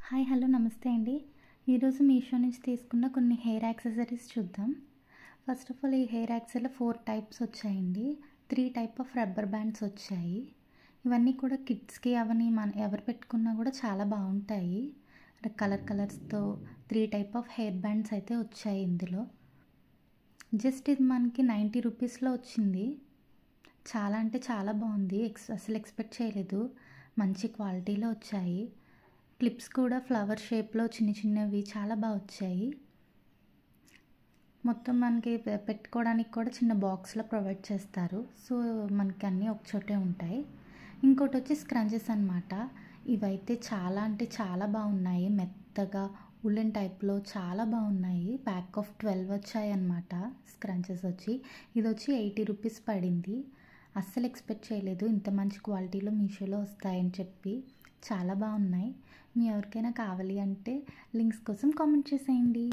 Hi hello నమస్తే అండి. ఈరోజు మీషో నుంచి తీసుకున్న కొన్ని హెయిర్ యాక్సెసరీస్ చూద్దాం. ఫస్ట్ ఆఫ్ ఆల్ ఈ హెయిర్ యాక్సెసరీలో 4 టైప్స్ వచ్చాయండి. 3 టైప్ ఆఫ్ రబ్బర్ బ్యాండ్స్ వచ్చాయి. ఇవన్నీ కూడా కిడ్స్కి అవన్నీ ఎవరు పెట్టుకున్నా కూడా చాలా బాగుంటాయి. కలర్స్తో 3 టైప్ ఆఫ్ హెయిర్ బ్యాండ్స్ అయితే వచ్చాయి ఇందులో. జస్ట్ ఇది మనకి 90 రూపీస్లో వచ్చింది. చాలా అంటే చాలా బాగుంది. అసలు ఎక్స్పెక్ట్ చేయలేదు. మంచి క్వాలిటీలో వచ్చాయి. క్లిప్స్ కూడా ఫ్లవర్ షేప్లో చిన్నవి చాలా బాగా వచ్చాయి. మొత్తం మనకి పెట్టుకోవడానికి కూడా చిన్న బాక్స్లో ప్రొవైడ్ చేస్తారు. సో మనకి అన్నీ ఒక చోటే ఉంటాయి. ఇంకోటి వచ్చి స్క్రంచెస్ అనమాట. ఇవైతే చాలా అంటే చాలా బాగున్నాయి. మెత్తగా ఉలెన్ టైప్లో చాలా బాగున్నాయి. ప్యాక్ ఆఫ్ 12 వచ్చాయి అన్నమాట. స్క్రంచెస్ వచ్చి ఇది వచ్చి 80 రూపీస్ పడింది. అస్సలు ఎక్స్పెక్ట్ చేయలేదు ఇంత మంచి క్వాలిటీలో మీషోలో వస్తాయని చెప్పి. చాలా బాగున్నాయి. మీ ఎవరికైనా కావాలి అంటే లింక్స్ కోసం కామెంట్ చేసేయండి.